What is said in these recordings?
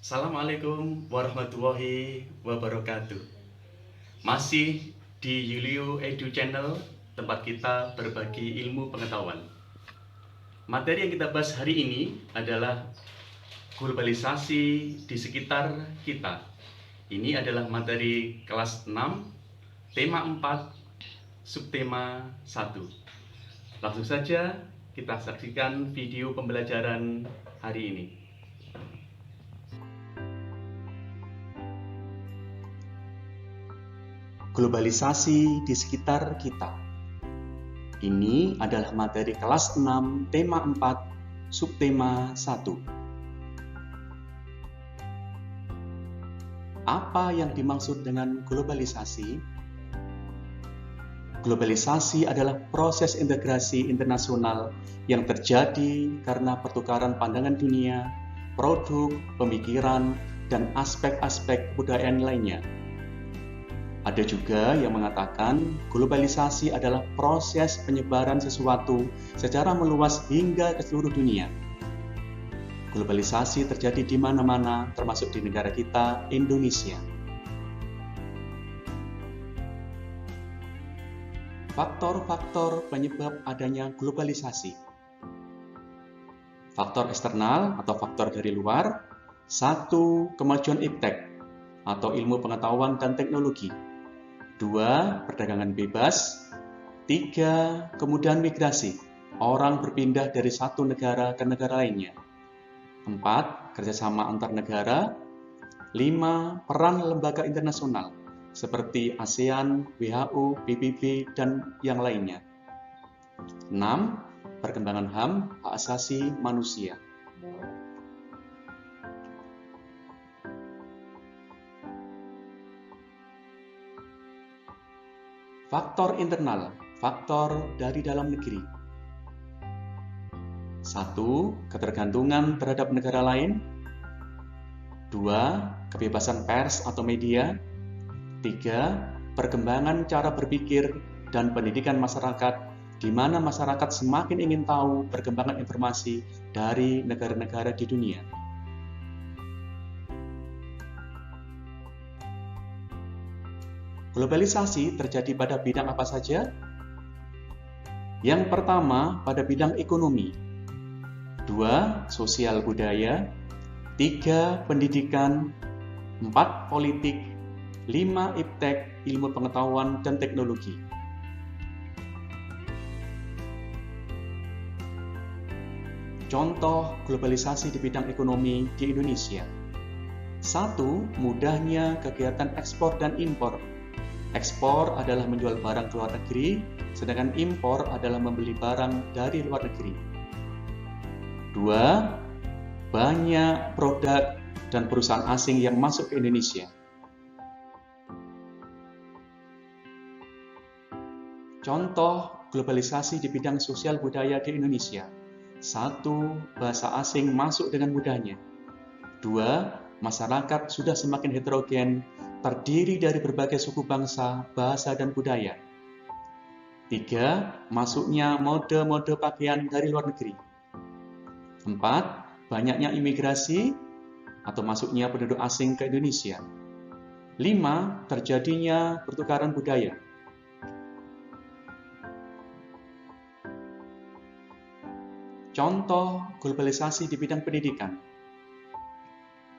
Assalamualaikum warahmatullahi wabarakatuh. Masih di Yulio Edu Channel, tempat kita berbagi ilmu pengetahuan. Materi yang kita bahas hari ini adalah globalisasi di sekitar kita. Ini adalah materi kelas 6, tema 4, subtema 1. Langsung saja kita saksikan video pembelajaran hari ini. Globalisasi di sekitar kita. Ini adalah materi kelas 6, tema 4, subtema 1. Apa yang dimaksud dengan globalisasi? Globalisasi adalah proses integrasi internasional yang terjadi karena pertukaran pandangan dunia, produk, pemikiran, dan aspek-aspek kebudayaan lainnya. Ada juga yang mengatakan globalisasi adalah proses penyebaran sesuatu secara meluas hingga ke seluruh dunia. Globalisasi terjadi di mana-mana, termasuk di negara kita, Indonesia. Faktor-faktor penyebab adanya globalisasi. Faktor eksternal atau faktor dari luar. 1. Kemajuan iptek atau ilmu pengetahuan dan teknologi. 2. Perdagangan bebas. 3. Kemudahan migrasi. Orang berpindah dari satu negara ke negara lainnya. 4. Kerjasama antar negara. 5. Peran lembaga internasional seperti ASEAN, WHO, PBB, dan yang lainnya. 6. Perkembangan HAM, hak asasi manusia. Faktor internal, faktor dari dalam negeri. 1. Ketergantungan terhadap negara lain. 2. Kebebasan pers atau media. 3. Perkembangan cara berpikir dan pendidikan masyarakat, di mana masyarakat semakin ingin tahu perkembangan informasi dari negara-negara di dunia. Globalisasi terjadi pada bidang apa saja? Yang pertama, pada bidang ekonomi. 2. Sosial budaya. 3. Pendidikan. 4. Politik. 5. Iptek, ilmu pengetahuan dan teknologi. Contoh globalisasi di bidang ekonomi di Indonesia. 1. Mudahnya kegiatan ekspor dan impor. Ekspor adalah menjual barang ke luar negeri, sedangkan impor adalah membeli barang dari luar negeri. 2. Banyak produk dan perusahaan asing yang masuk ke Indonesia. Contoh globalisasi di bidang sosial budaya di Indonesia. 1. Bahasa asing masuk dengan mudahnya. 2. Masyarakat sudah semakin heterogen, terdiri dari berbagai suku bangsa, bahasa, dan budaya. 3. Masuknya mode-mode pakaian dari luar negeri. 4. Banyaknya imigrasi atau masuknya penduduk asing ke Indonesia. 5. Terjadinya pertukaran budaya. Contoh globalisasi di bidang pendidikan.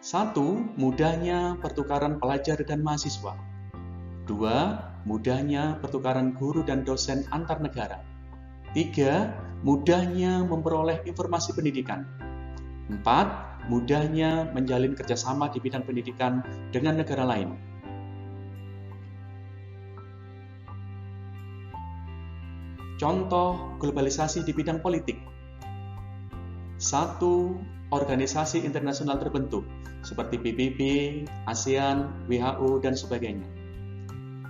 1. Mudahnya pertukaran pelajar dan mahasiswa. 2. Mudahnya pertukaran guru dan dosen antar negara. 3. Mudahnya memperoleh informasi pendidikan. 4. Mudahnya menjalin kerjasama di bidang pendidikan dengan negara lain. Contoh globalisasi di bidang politik. 1. Organisasi internasional terbentuk seperti PBB, ASEAN, WHO, dan sebagainya.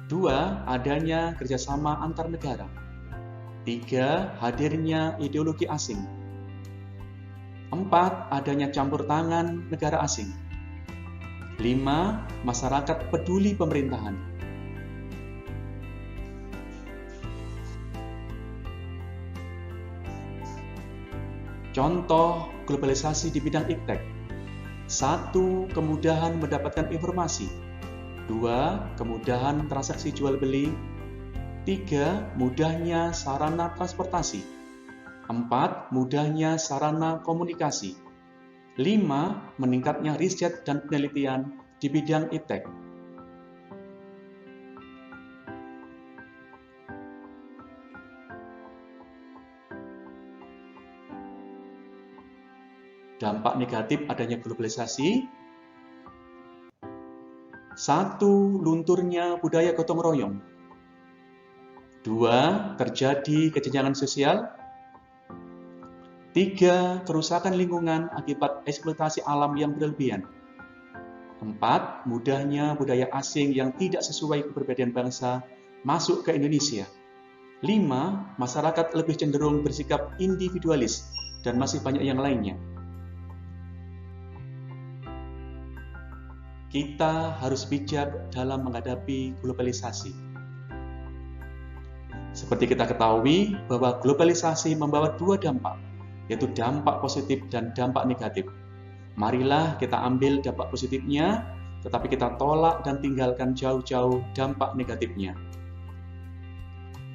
2. Adanya kerjasama antar negara. 3. Hadirnya ideologi asing. 4. Adanya campur tangan negara asing. 5. Masyarakat peduli pemerintahan. Contoh globalisasi di bidang iptek. 1. Kemudahan mendapatkan informasi. 2. Kemudahan transaksi jual beli. 3. Mudahnya sarana transportasi. 4. Mudahnya sarana komunikasi. 5. Meningkatnya riset dan penelitian di bidang iptek. Dampak negatif adanya globalisasi. 1. Lunturnya budaya gotong royong. 2. Terjadi kesenjangan sosial. 3. Kerusakan lingkungan akibat eksploitasi alam yang berlebihan. 4. Mudahnya budaya asing yang tidak sesuai kepribadian bangsa masuk ke Indonesia. 5. Masyarakat lebih cenderung bersikap individualis, dan masih banyak yang lainnya. Kita harus bijak dalam menghadapi globalisasi. Seperti kita ketahui bahwa globalisasi membawa dua dampak, yaitu dampak positif dan dampak negatif. Marilah kita ambil dampak positifnya, tetapi kita tolak dan tinggalkan jauh-jauh dampak negatifnya.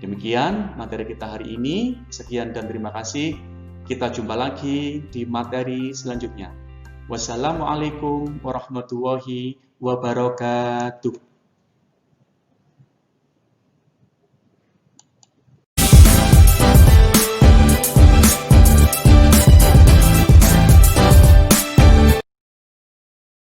Demikian materi kita hari ini. Sekian dan terima kasih. Kita jumpa lagi di materi selanjutnya. Wassalamualaikum warahmatullahi wabarakatuh.